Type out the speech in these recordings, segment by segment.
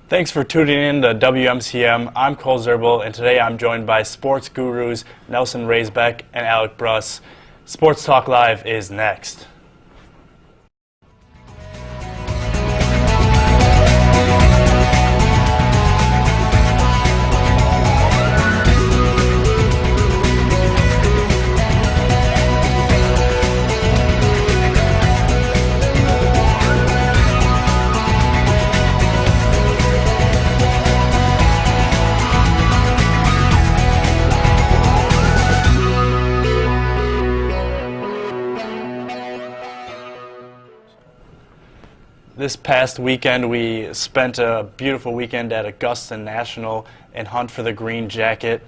Thanks for tuning in to WMCM. I'm Cole Zerbel, and today I'm joined by sports gurus Nelson Raisbeck and Alec Bruss. Sports Talk Live is next. This past weekend, we spent a beautiful weekend at Augusta National and Hunt for the Green Jacket.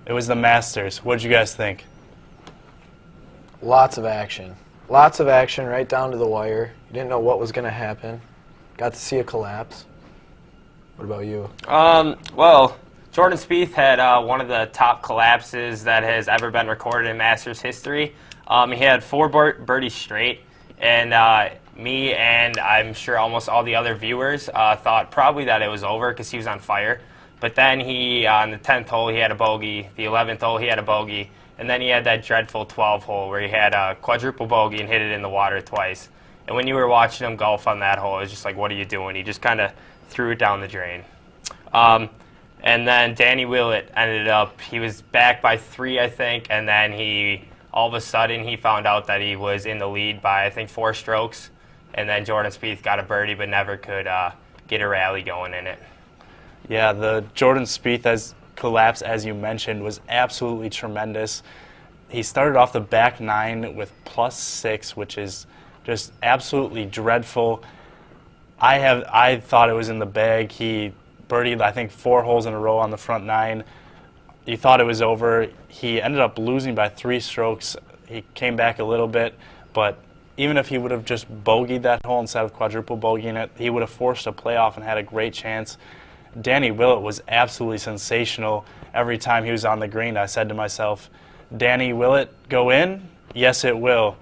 It was the Masters. What did you guys think? Lots of action. Lots of action right down to the wire. You didn't know what was going to happen. Got to see a collapse. What about you? Well, Jordan Spieth had one of the top collapses that has ever been recorded in Masters history. He had four birdies straight, and me and I'm sure almost all the other viewers thought probably that it was over because he was on fire. But then on the 10th hole, he had a bogey. The 11th hole, he had a bogey. And then he had that dreadful 12th hole where he had a quadruple bogey and hit it in the water twice. And when you were watching him golf on that hole, it was just like, what are you doing? He just kind of threw it down the drain. And then Danny Willett ended up, he was back by 3, I think, and then all of a sudden he found out that he was in the lead by, I think, 4 strokes. And then Jordan Spieth got a birdie but never could get a rally going in it. Yeah, the Jordan Spieth collapse, as you mentioned, was absolutely tremendous. He started off the back 9 with +6, which is just absolutely dreadful. I thought it was in the bag. He birdied, I think, 4 holes in a row on the front 9. You thought it was over. He ended up losing by 3 strokes. He came back a little bit, but even if he would have just bogeyed that hole instead of quadruple bogeying it, he would have forced a playoff and had a great chance. Danny Willett was absolutely sensational. Every time he was on the green, I said to myself, Danny Willett go in? Yes, it will.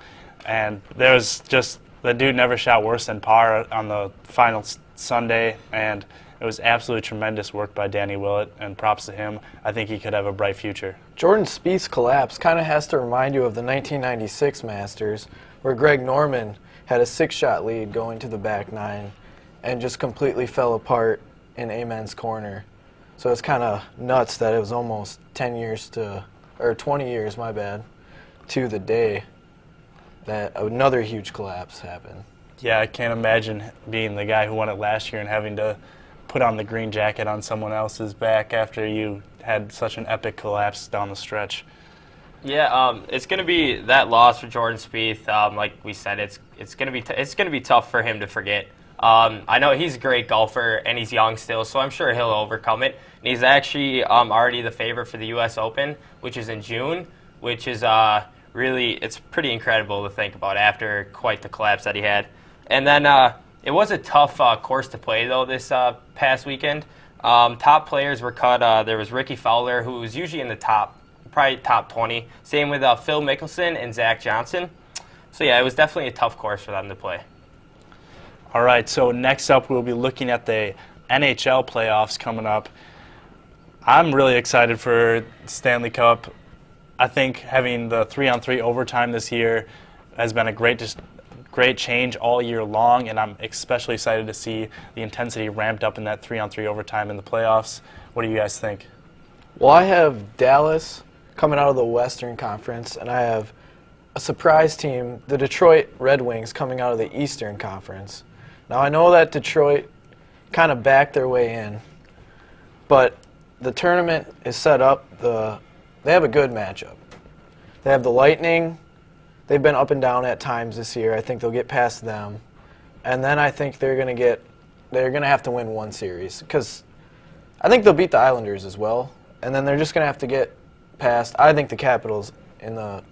And the dude never shot worse than par on the final Sunday, and it was absolutely tremendous work by Danny Willett, and props to him. I think he could have a bright future. Jordan Spieth's collapse kind of has to remind you of the 1996 Masters, where Greg Norman had a 6-shot lead going to the back 9 and just completely fell apart in Amen's corner. So it's kind of nuts that it was almost 20 years, my bad, to the day that another huge collapse happened. Yeah, I can't imagine being the guy who won it last year and having to put on the green jacket on someone else's back after you had such an epic collapse down the stretch. Yeah, it's going to be that loss for Jordan Spieth. Like we said, it's going to be tough for him to forget. I know he's a great golfer and he's young still, so I'm sure he'll overcome it. And he's actually already the favorite for the U.S. Open, which is in June, which is it's pretty incredible to think about after quite the collapse that he had. And then it was a tough course to play though this past weekend. Top players were cut. There was Ricky Fowler, who was usually in the probably top 20. Same with Phil Mickelson and Zach Johnson. So yeah, it was definitely a tough course for them to play. All right, so next up we'll be looking at the NHL playoffs coming up. I'm really excited for Stanley Cup. I think having the 3-on-3 overtime this year has been a great change all year long, and I'm especially excited to see the intensity ramped up in that 3-on-3 overtime in the playoffs. What do you guys think? Well, I have Dallas coming out of the Western Conference, and I have a surprise team, the Detroit Red Wings, coming out of the Eastern Conference. Now, I know that Detroit kind of backed their way in, but the tournament is set up. They have a good matchup. They have the Lightning. They've been up and down at times this year. I think they'll get past them. And then I think they're going to have to win one series, because I think they'll beat the Islanders as well. And then they're just going to have to get past, I think, the Capitals in the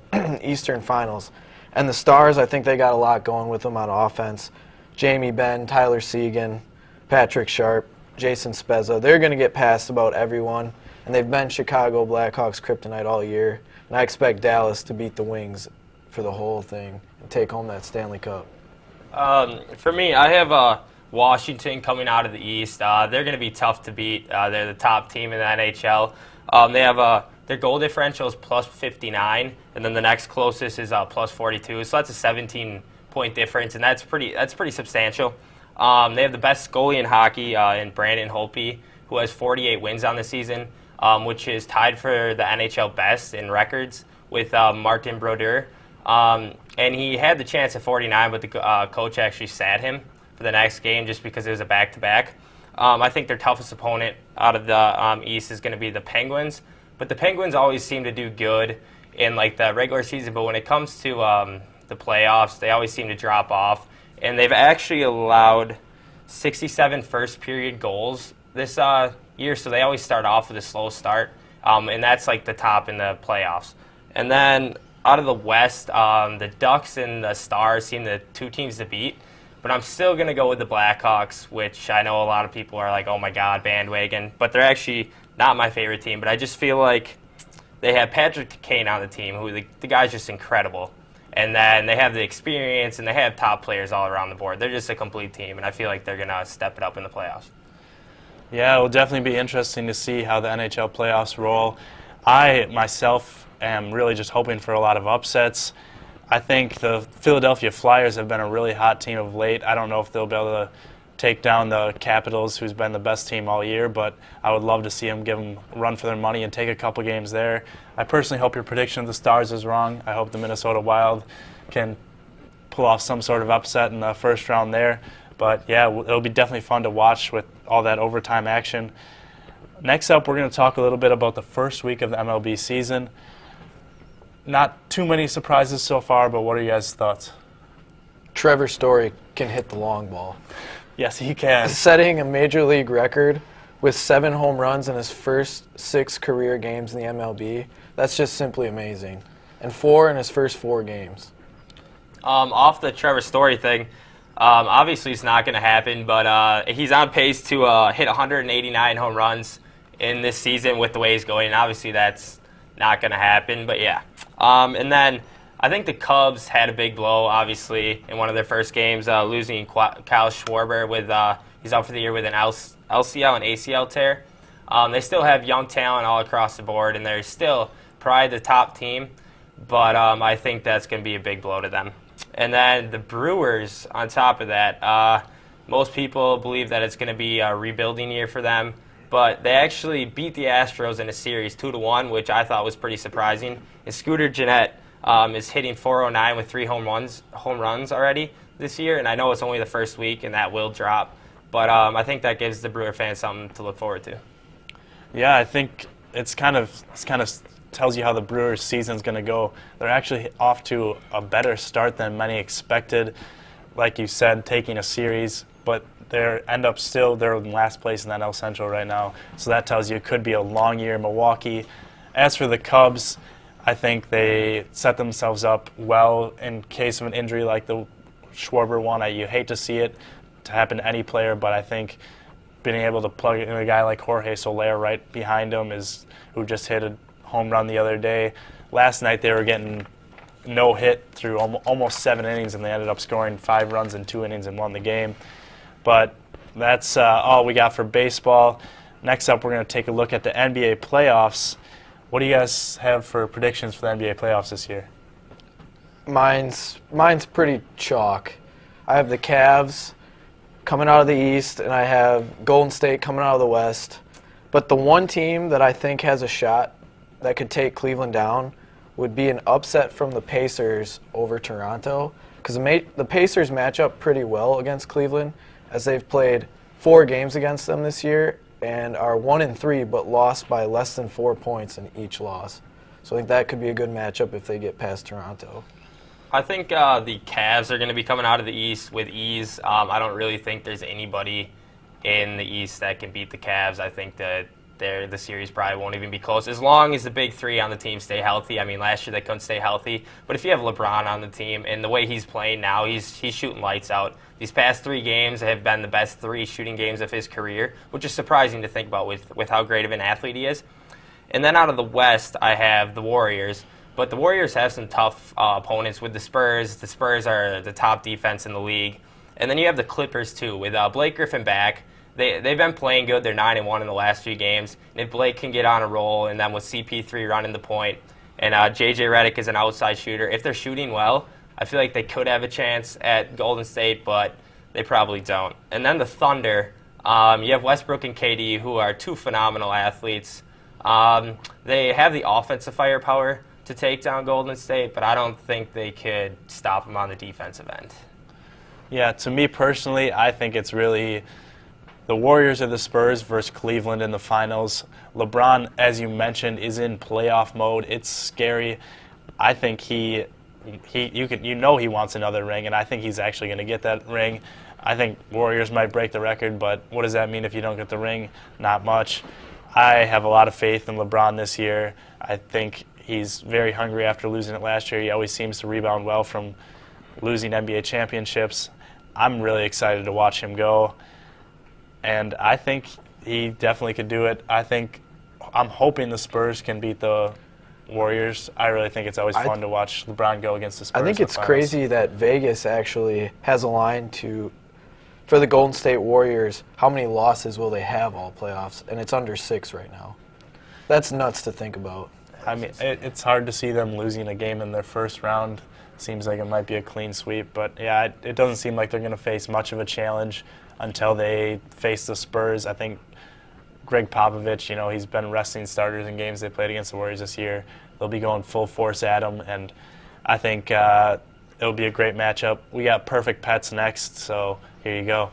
Eastern Finals. And the Stars, I think they got a lot going with them on offense. Jamie Benn, Tyler Seguin, Patrick Sharp, Jason Spezza. They're going to get past about everyone. And they've been Chicago Blackhawks kryptonite all year. And I expect Dallas to beat the Wings for the whole thing and take home that Stanley Cup. For me, I have Washington coming out of the East. They're going to be tough to beat. They're the top team in the NHL. They have their goal differential is plus 59, and then the next closest is plus 42. So that's a 17-point difference, and that's pretty substantial. They have the best goalie in hockey in Brandon Holtby, who has 48 wins on the season, which is tied for the NHL best in records with Martin Brodeur. And he had the chance at 49, but the coach actually sat him for the next game just because it was a back-to-back. I think their toughest opponent out of the East is going to be the Penguins. But the Penguins always seem to do good in like the regular season, but when it comes to the playoffs, they always seem to drop off. And they've actually allowed 67 first-period goals this year, so they always start off with a slow start. And that's like the top in the playoffs. And then out of the West, the Ducks and the Stars seem the two teams to beat. But I'm still going to go with the Blackhawks, which I know a lot of people are like, oh, my God, bandwagon. But they're actually not my favorite team. But I just feel like they have Patrick Kane on the team, who the guy's just incredible. And then they have the experience, and they have top players all around the board. They're just a complete team, and I feel like they're going to step it up in the playoffs. Yeah, it will definitely be interesting to see how the NHL playoffs roll. I, myself, am really just hoping for a lot of upsets. I think the Philadelphia Flyers have been a really hot team of late. I don't know if they'll be able to take down the Capitals, who's been the best team all year, but I would love to see them give them a run for their money and take a couple games there. I personally hope your prediction of the Stars is wrong. I hope the Minnesota Wild can pull off some sort of upset in the first round there. But, yeah, it'll be definitely fun to watch with all that overtime action. Next up, we're going to talk a little bit about the first week of the MLB season. Not too many surprises so far, but what are you guys' thoughts? Trevor Story can hit the long ball. Yes, he can. Setting a major league record with 7 home runs in his first 6 career games in the MLB. That's just simply amazing. And 4 in his first 4 games. Off the Trevor Story thing, obviously it's not going to happen, but he's on pace to hit 189 home runs in this season with the way he's going, and obviously that's not going to happen, but yeah. And then I think the Cubs had a big blow, obviously, in one of their first games, losing Kyle Schwarber with he's out for the year with an LCL and ACL tear. They still have young talent all across the board, and they're still probably the top team, but I think that's going to be a big blow to them. And then the Brewers, on top of that, most people believe that it's going to be a rebuilding year for them, but they actually beat the Astros in a series 2-1, which I thought was pretty surprising. And Scooter Gennett is hitting .409 with 3 home runs already this year, and I know it's only the first week, and that will drop. But I think that gives the Brewer fans something to look forward to. Yeah, I think it's kind of tells you how the Brewers' season's going to go. They're actually off to a better start than many expected. Like you said, taking a series, but they're in last place in the NL Central right now. So that tells you it could be a long year in Milwaukee. As for the Cubs, I think they set themselves up well in case of an injury like the Schwarber one. You hate to see it to happen to any player, but I think being able to plug in a guy like Jorge Soler right behind him who just hit a home run the other day. Last night they were getting no hit through almost 7 innings, and they ended up scoring 5 runs in 2 innings and won the game. But that's all we got for baseball. Next up, we're going to take a look at the NBA playoffs. What do you guys have for predictions for the NBA playoffs this year? Mine's pretty chalk. I have the Cavs coming out of the East, and I have Golden State coming out of the West. But the one team that I think has a shot that could take Cleveland down would be an upset from the Pacers over Toronto, because the Pacers match up pretty well against Cleveland, as they've played 4 games against them this year and are 1-3, but lost by less than 4 points in each loss. So I think that could be a good matchup if they get past Toronto. I think the Cavs are going to be coming out of the East with ease. I don't really think there's anybody in the East that can beat the Cavs. I think that the series probably won't even be close, as long as the big 3 on the team stay healthy. I mean, last year they couldn't stay healthy, but if you have LeBron on the team and the way he's playing now, he's shooting lights out. These past 3 games have been the best 3 shooting games of his career, which is surprising to think about with how great of an athlete he is. And then out of the West, I have the Warriors, but the Warriors have some tough opponents with the Spurs. The Spurs are the top defense in the league, And then you have the Clippers, too, with Blake Griffin back. They've been playing good. They're 9-1 in the last few games. And if Blake can get on a roll, and then with CP3 running the point, and J.J. Redick is an outside shooter, if they're shooting well, I feel like they could have a chance at Golden State, but they probably don't. And then the Thunder, you have Westbrook and KD, who are two phenomenal athletes. They have the offensive firepower to take down Golden State, but I don't think they could stop them on the defensive end. Yeah, to me personally, I think it's really the Warriors or the Spurs versus Cleveland in the finals. LeBron, as you mentioned, is in playoff mode. It's scary. I think he wants another ring, and I think he's actually going to get that ring. I think Warriors might break the record, but what does that mean if you don't get the ring? Not much. I have a lot of faith in LeBron this year. I think he's very hungry after losing it last year. He always seems to rebound well from losing NBA championships. I'm really excited to watch him go, and I think he definitely could do it. I'm hoping the Spurs can beat the Warriors. I really think it's always fun to watch LeBron go against the Spurs. I think it's crazy that Vegas actually has a line for the Golden State Warriors, how many losses will they have all playoffs? And it's under 6 right now. That's nuts to think about. I mean, it's hard to see them losing a game in their first round. Seems like it might be a clean sweep. But, yeah, it doesn't seem like they're going to face much of a challenge until they face the Spurs. I think Greg Popovich, he's been resting starters in games they played against the Warriors this year. They'll be going full force at them, and I think it'll be a great matchup. We got Perfect Pets next, so here you go.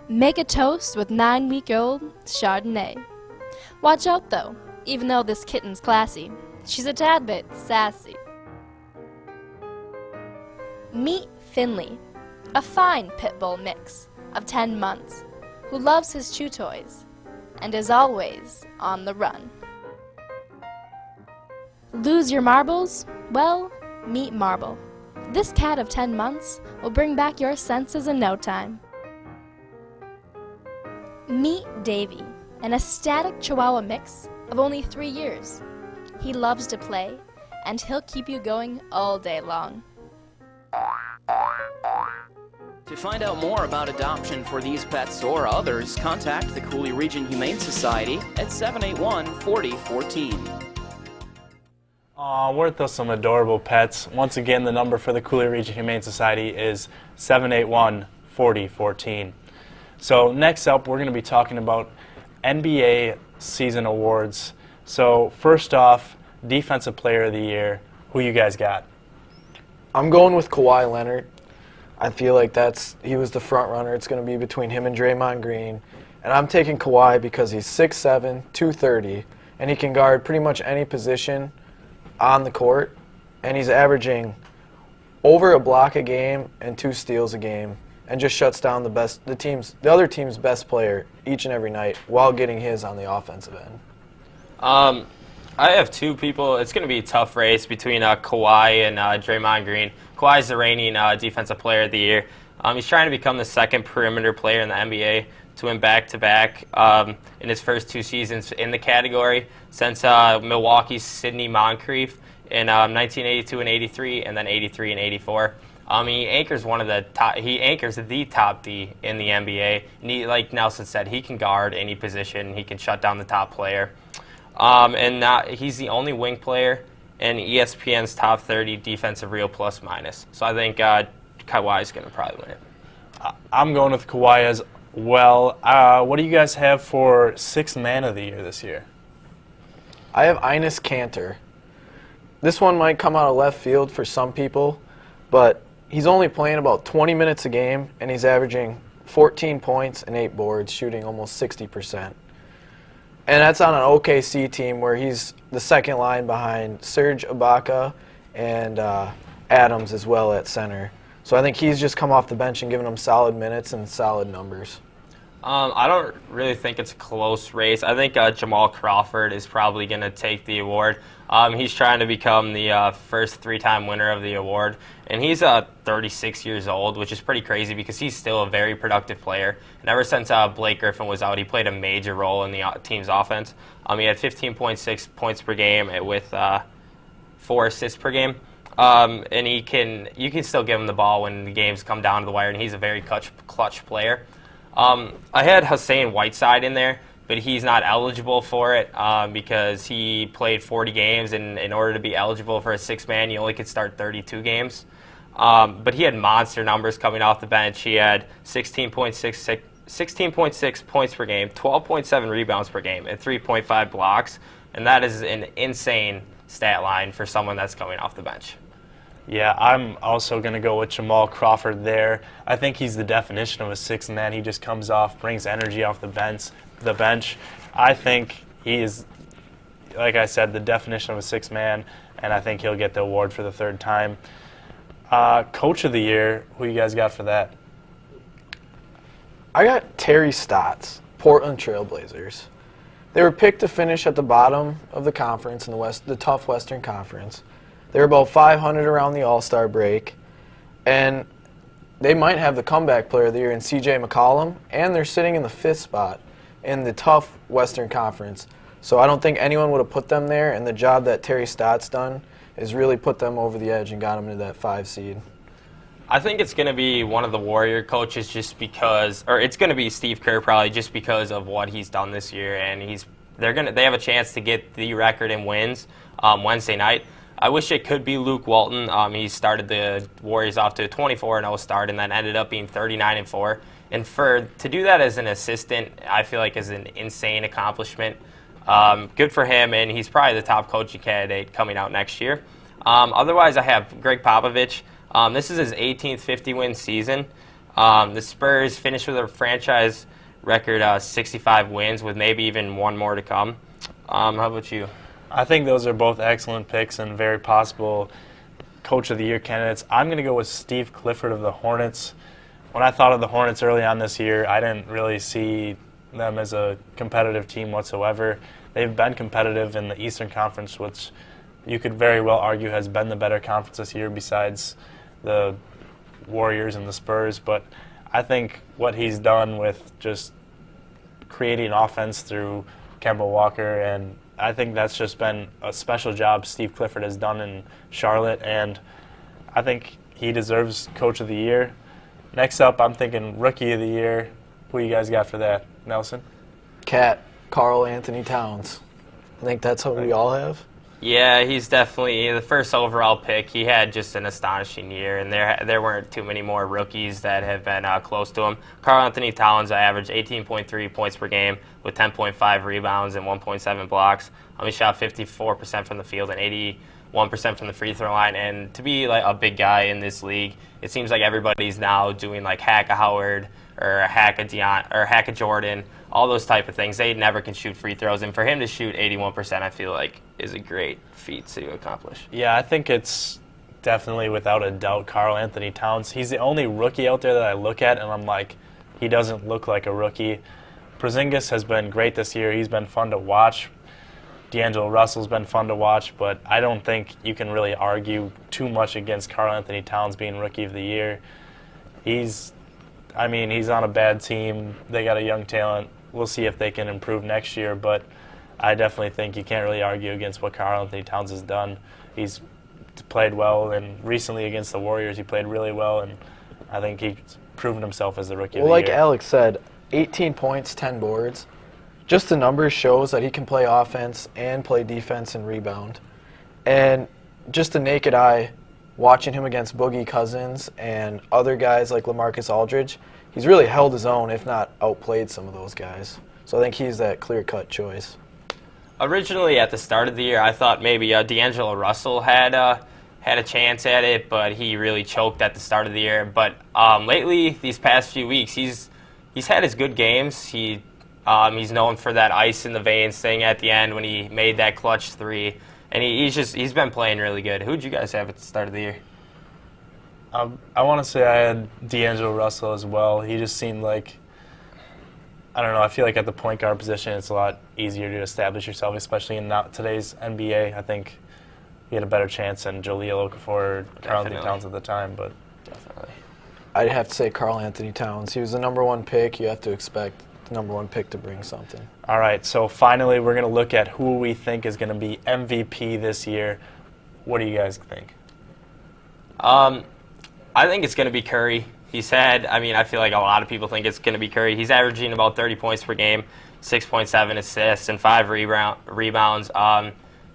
Make a toast with 9-week-old Chardonnay. Watch out, though. Even though this kitten's classy, she's a tad bit sassy. Meet Finley, a fine pit bull mix of 10 months who loves his chew toys and is always on the run. Lose your marbles? Well, meet Marble. This cat of 10 months will bring back your senses in no time. Meet Davy, an ecstatic Chihuahua mix of only 3 years. He loves to play, and he'll keep you going all day long. To find out more about adoption for these pets or others, contact the Cooley Region Humane Society at 781-4014. Aw, weren't those some adorable pets? Once again, the number for the Cooley Region Humane Society is 781-4014. So next up, we're going to be talking about NBA season awards. So first off, Defensive Player of the Year. Who you guys got? I'm going with Kawhi Leonard. I feel like he was the front runner. It's going to be between him and Draymond Green. And I'm taking Kawhi because he's 6'7", 230, and he can guard pretty much any position on the court. And he's averaging over a block a game and 2 steals a game, and just shuts down the other team's best player each and every night while getting his on the offensive end. I have 2 people. It's going to be a tough race between Kawhi and Draymond Green. Kawhi's the reigning Defensive Player of the Year. He's trying to become the second perimeter player in the NBA to win back-to-back in his first 2 seasons in the category since Milwaukee's Sidney Moncrief in 1982 and 83, and then 83 and 84. He anchors the top D in the NBA. And he, like Nelson said, he can guard any position. He can shut down the top player. He's the only wing player in ESPN's top 30 defensive real plus minus. So I think Kawhi is going to probably win it. I'm going with Kawhi as well. What do you guys have for 6th Man of the Year this year? I have Enes Kanter. This one might come out of left field for some people, but he's only playing about 20 minutes a game, and he's averaging 14 points and 8 boards, shooting almost 60%. And that's on an OKC team where he's the second line behind Serge Ibaka and Adams as well at center. So I think he's just come off the bench and given them solid minutes and solid numbers. I don't really think it's a close race. I think Jamal Crawford is probably going to take the award. He's trying to become the first 3-time winner of the award, and he's 36 years old, which is pretty crazy because he's still a very productive player. And ever since Blake Griffin was out, he played a major role in the team's offense. He had 15.6 points per game with 4 assists per game. And you can still give him the ball when the games come down to the wire, and he's a very clutch player. I had Hussein Whiteside in there, but he's not eligible for it because he played 40 games, and in order to be eligible for a 6-man, you only could start 32 games. But he had monster numbers coming off the bench. He had 16.6 points per game, 12.7 rebounds per game, and 3.5 blocks, and that is an insane stat line for someone that's coming off the bench. Yeah, I'm also going to go with Jamal Crawford there. I think he's the definition of a 6-man. He just comes off, brings energy off the bench. I think he is, like I said, the definition of a 6-man, and I think he'll get the award for the 3rd time. Coach of the Year, who you guys got for that? I got Terry Stotts, Portland Trailblazers. They were picked to finish at the bottom of the conference in the tough Western Conference. They were about 500 around the All-Star break, and they might have the comeback player of the year in C.J. McCollum, and they're sitting in the 5th spot in the tough Western Conference. So I don't think anyone would have put them there, and the job that Terry Stotts done is really put them over the edge and got them into that 5 seed. I think it's going to be one of the Warrior coaches just because, or it's going to be Steve Kerr probably just because of what he's done this year, and they have a chance to get the record in wins Wednesday night. I wish it could be Luke Walton. He started the Warriors off to a 24-0 start and then ended up being 39-4. And to do that as an assistant, I feel like is an insane accomplishment. Good for him, and he's probably the top coaching candidate coming out next year. Otherwise, I have Greg Popovich. This is his 18th 50-win season. The Spurs finished with a franchise record 65 wins with maybe even one more to come. How about you? I think those are both excellent picks and very possible Coach of the Year candidates. I'm going to go with Steve Clifford of the Hornets. When I thought of the Hornets early on this year, I didn't really see them as a competitive team whatsoever. They've been competitive in the Eastern Conference, which you could very well argue has been the better conference this year besides the Warriors and the Spurs. But I think what he's done with just creating offense through Kemba Walker, and I think that's just been a special job Steve Clifford has done in Charlotte, and I think he deserves Coach of the Year. Next up, I'm thinking Rookie of the Year. Who you guys got for that? Nelson? Karl Anthony Towns. I think that's what we all have. Yeah, he's definitely the first overall pick. He had just an astonishing year, and there weren't too many more rookies that have been close to him. Karl Anthony Towns averaged 18.3 points per game with 10.5 rebounds and 1.7 blocks. He shot 54% from the field and 81% from the free throw line. And to be like a big guy in this league, it seems like everybody's now doing like hack a Howard or hack a Jordan, all those type of things. They never can shoot free throws, and for him to shoot 81%, I feel like is a great feat to accomplish. Yeah, I think it's definitely without a doubt Karl Anthony Towns. He's the only rookie out there that I look at and I'm like, he doesn't look like a rookie. Porzingis has been great this year. He's been fun to watch. D'Angelo Russell's been fun to watch, but I don't think you can really argue too much against Karl Anthony Towns being Rookie of the Year. He's on a bad team. They got a young talent. We'll see if they can improve next year, but I definitely think you can't really argue against what Karl Anthony Towns has done. He's played well, and recently against the Warriors he played really well, and I think he's proven himself as the Rookie of the Year. Well, like Alex said, 18 points, 10 boards. Just the numbers shows that he can play offense and play defense and rebound. And just the naked eye, watching him against Boogie Cousins and other guys like LaMarcus Aldridge, he's really held his own, if not outplayed some of those guys. So I think he's that clear-cut choice. Originally, at the start of the year, I thought maybe D'Angelo Russell had a chance at it, but he really choked at the start of the year. But lately, these past few weeks, he's had his good games. He's known for that ice in the veins thing at the end when he made that clutch three, and he's been playing really good. Who'd you guys have at the start of the year? I want to say I had D'Angelo Russell as well. He just seemed like I don't know. I feel like at the point guard position, it's a lot easier to establish yourself, especially in today's NBA. I think he had a better chance than Jahlil Okafor or Karl Anthony Towns at the time. But Definitely. I'd have to say Karl Anthony Towns. He was the number 1 pick. You have to expect the number 1 pick to bring something. all right, so finally, we're going to look at who we think is going to be MVP this year. What do you guys think? I think it's going to be Curry. I feel like a lot of people think it's going to be Curry. He's averaging about 30 points per game, 6.7 assists, and 5 rebounds.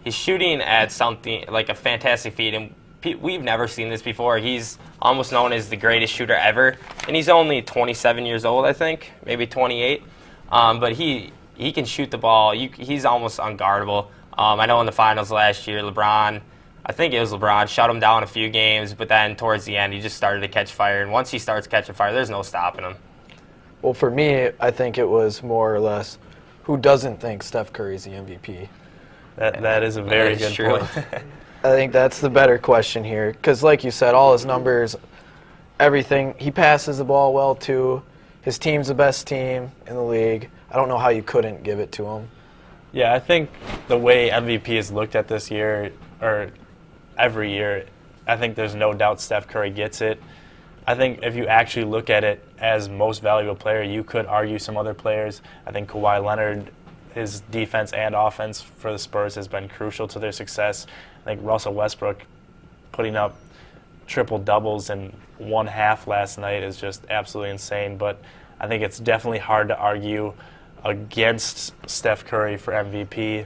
He's shooting at something like a fantastic feat, and we've never seen this before. He's almost known as the greatest shooter ever, and he's only 27 years old, I think, maybe 28. But he can shoot the ball. He's almost unguardable. I know in the finals last year, I think it was LeBron, shut him down a few games, but then towards the end, he just started to catch fire. And once he starts catching fire, there's no stopping him. Well, for me, I think it was more or less who doesn't think Steph Curry's the MVP? That is a very good point. I think that's the better question here because, like you said, all his numbers, everything, he passes the ball well, too. His team's the best team in the league. I don't know how you couldn't give it to him. Yeah, I think the way MVP is looked at this year, or every year, I think there's no doubt Steph Curry gets it. I think if you actually look at it as most valuable player, you could argue some other players. I think Kawhi Leonard, his defense and offense for the Spurs has been crucial to their success. I think Russell Westbrook putting up triple-doubles in 1 half last night is just absolutely insane. But I think it's definitely hard to argue against Steph Curry for MVP.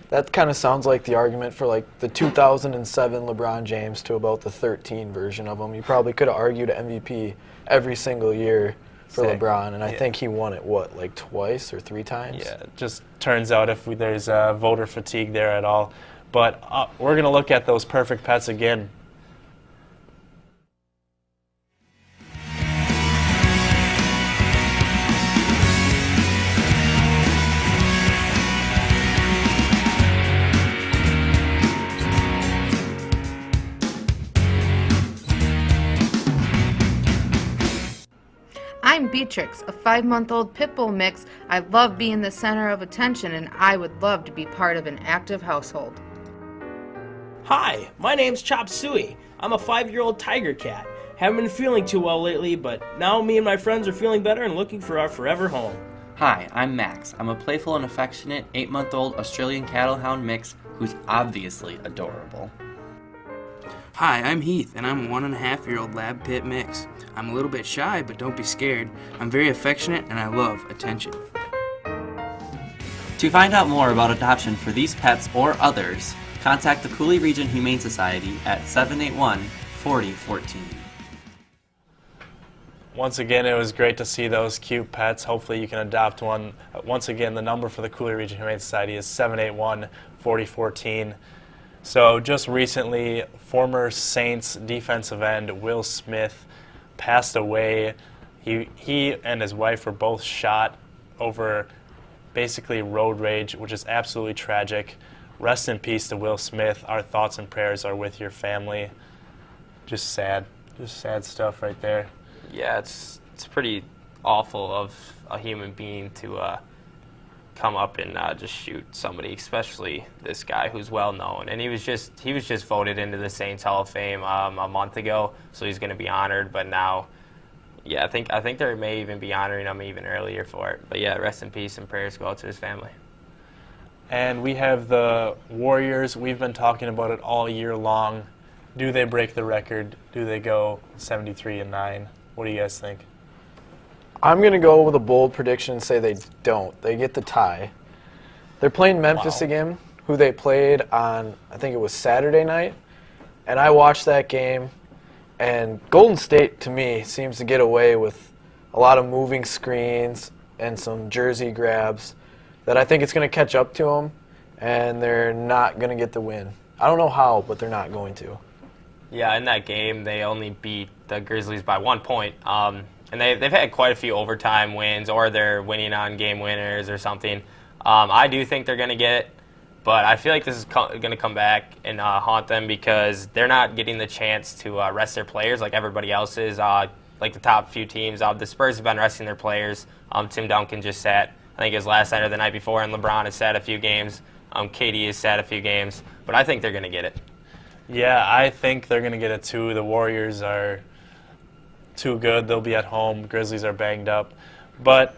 That kind of sounds like the argument for like the 2007 LeBron James to about the 13 version of him. You probably could have argued MVP every single year for LeBron, and I think he won it, like twice or 3 times? Yeah, it just turns out if there's voter fatigue there at all. But we're going to look at those perfect pets again. I'm Beatrix, a 5-month-old pit bull mix. I love being the center of attention, and I would love to be part of an active household. Hi, my name's Chop Suey. I'm a 5-year-old tiger cat. Haven't been feeling too well lately, but now me and my friends are feeling better and looking for our forever home. Hi, I'm Max. I'm a playful and affectionate 8-month-old Australian cattle hound mix who's obviously adorable. Hi, I'm Heath, and I'm a 1.5-year-old lab pit mix. I'm a little bit shy, but don't be scared. I'm very affectionate, and I love attention. To find out more about adoption for these pets or others, contact the Cooley Region Humane Society at 781-4014. Once again, it was great to see those cute pets. Hopefully you can adopt one. Once again, the number for the Cooley Region Humane Society is 781-4014. So just recently, former Saints defensive end Will Smith passed away. He and his wife were both shot over basically road rage, which is absolutely tragic. Rest in peace to Will Smith. Our thoughts and prayers are with your family. Just sad stuff right there. Yeah, it's pretty awful of a human being to come up and just shoot somebody, especially this guy who's well known. And he was just voted into the Saints Hall of Fame a month ago, so he's going to be honored. But now, yeah, I think they may even be honoring him even earlier for it. But yeah, rest in peace and prayers go out to his family. And we have the Warriors. We've been talking about it all year long. Do they break the record? Do they go 73-9? What do you guys think? I'm going to go with a bold prediction and say they don't. They get the tie. They're playing Memphis again, who they played on, I think it was Saturday night. And I watched that game, and Golden State, to me, seems to get away with a lot of moving screens and some jersey grabs that I think it's going to catch up to them, and they're not going to get the win. I don't know how, but they're not going to. Yeah, in that game, they only beat the Grizzlies by 1 point. And they've had quite a few overtime wins, or they're winning on game winners or something. I do think they're going to get it, but I feel like this is going to come back and haunt them because they're not getting the chance to rest their players like everybody else is. like the top few teams. The Spurs have been resting their players. Tim Duncan just sat, I think, his last night or the night before, and LeBron has sat a few games. KD has sat a few games, but I think they're going to get it. Yeah, I think they're going to get it too. The Warriors are too good. They'll be at home. Grizzlies are banged up. But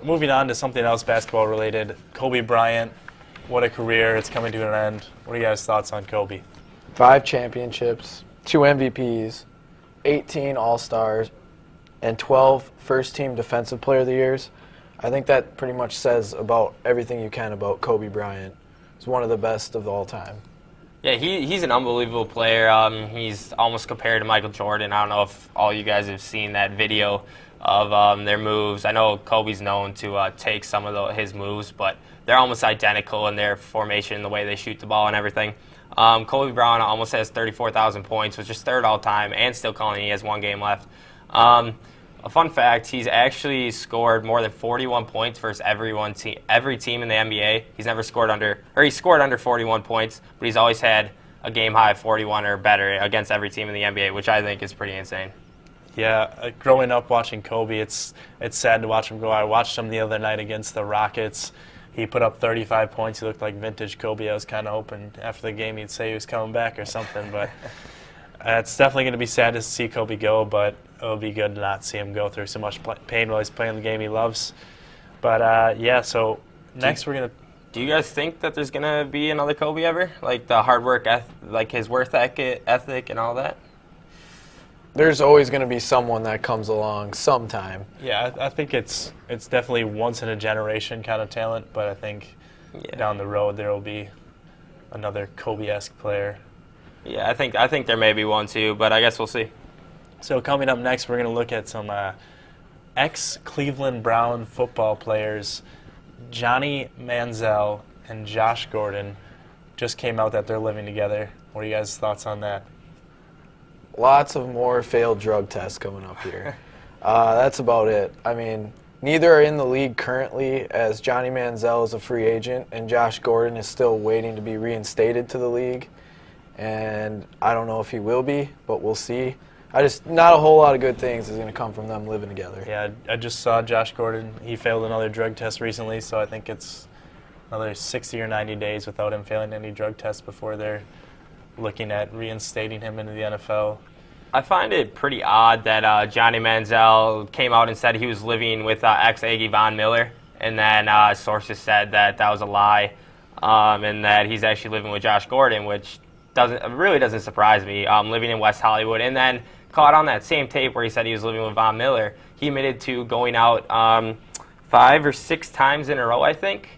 moving on to something else basketball related, Kobe Bryant, what a career. It's coming to an end. What are you guys' thoughts on Kobe? 5 championships, 2 MVPs, 18 All-Stars, and 12 first-team Defensive Player of the Years. I think that pretty much says about everything you can about Kobe Bryant. He's one of the best of all time. Yeah, he's an unbelievable player. He's almost compared to Michael Jordan. I don't know if all you guys have seen that video of their moves. I know Kobe's known to take some of his moves, but they're almost identical in their formation, the way they shoot the ball and everything. Kobe Bryant almost has 34,000 points, which is third all-time, and still calling he has 1 game left. A fun fact, he's actually scored more than 41 points versus every team in the NBA. He scored under 41 points, but he's always had a game high of 41 or better against every team in the NBA, which I think is pretty insane. Yeah, growing up watching Kobe, it's sad to watch him go. I watched him the other night against the Rockets. He put up 35 points. He looked like vintage Kobe. I was kind of hoping after the game he'd say he was coming back or something, but it's definitely going to be sad to see Kobe go, but it'll be good to not see him go through so much pain while he's playing the game he loves. But, yeah, so next we're going to... Do you guys think that there's going to be another Kobe ever? Like the hard work, like his work ethic and all that? There's always going to be someone that comes along sometime. Yeah, I think it's definitely once in a generation kind of talent, but I think down the road there will be another Kobe-esque player. Yeah, I think there may be one too, but I guess we'll see. So coming up next, we're going to look at some ex-Cleveland Brown football players. Johnny Manziel and Josh Gordon just came out that they're living together. What are you guys' thoughts on that? Lots of more failed drug tests coming up here. That's about it. I mean, neither are in the league currently, as Johnny Manziel is a free agent and Josh Gordon is still waiting to be reinstated to the league. And I don't know if he will be, but we'll see. Not a whole lot of good things is going to come from them living together. Yeah, I just saw Josh Gordon. He failed another drug test recently, so I think it's another 60 or 90 days without him failing any drug tests before they're looking at reinstating him into the NFL. I find it pretty odd that Johnny Manziel came out and said he was living with ex-Aggie Von Miller, and then sources said that was a lie, and that he's actually living with Josh Gordon, which really doesn't surprise me. Living in West Hollywood, and then caught on that same tape where he said he was living with Von Miller. He admitted to going out 5 or 6 times in a row, I think,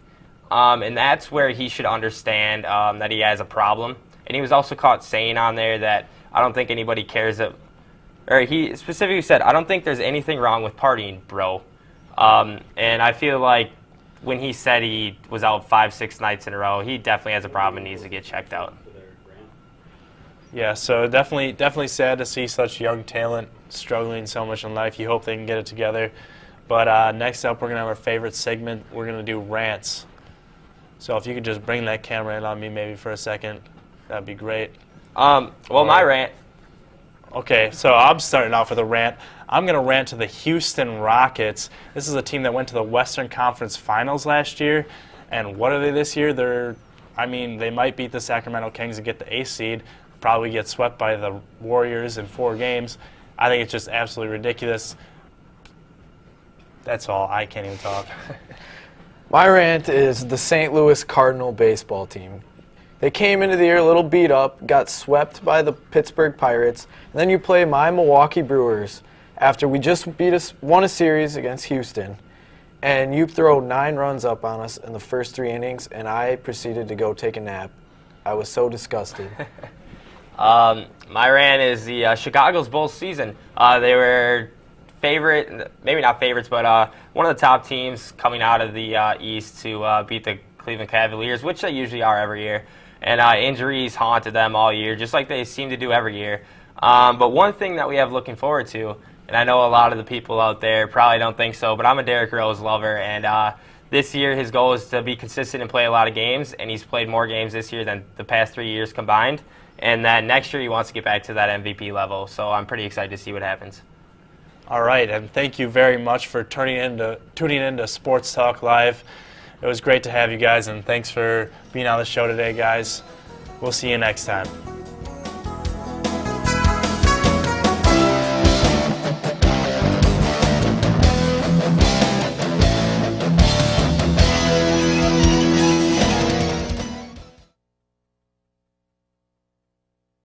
and that's where he should understand that he has a problem. And he was also caught saying on there that I don't think anybody cares or he specifically said, I don't think there's anything wrong with partying, bro. And I feel like when he said he was out 5, 6 nights in a row, he definitely has a problem and needs to get checked out. Yeah, so definitely sad to see such young talent struggling so much in life. You hope they can get it together. But next up, we're going to have our favorite segment. We're going to do rants. So if you could just bring that camera in on me maybe for a second, that'd be great. My rant. Okay, so I'm starting off with a rant. I'm going to rant to the Houston Rockets. This is a team that went to the Western Conference Finals last year. And what are they this year? They might beat the Sacramento Kings and get the 8th seed. Probably get swept by the Warriors in 4 games. I think it's just absolutely ridiculous. That's all. I can't even talk. My rant is the St. Louis Cardinal baseball team. They came into the year a little beat up, got swept by the Pittsburgh Pirates, and then you play my Milwaukee Brewers after we just won a series against Houston, and you throw 9 runs up on us in the first 3 innings, and I proceeded to go take a nap. I was so disgusted. My rant is the Chicago's Bulls season. They were maybe not favorites, but one of the top teams coming out of the East to beat the Cleveland Cavaliers, which they usually are every year. And injuries haunted them all year, just like they seem to do every year. But one thing that we have looking forward to, and I know a lot of the people out there probably don't think so, but I'm a Derrick Rose lover, and this year his goal is to be consistent and play a lot of games, and he's played more games this year than the past 3 years combined. And then next year he wants to get back to that MVP level, so I'm pretty excited to see what happens. All right, and thank you very much for tuning into Sports Talk Live. It was great to have you guys, and thanks for being on the show today, guys. We'll see you next time.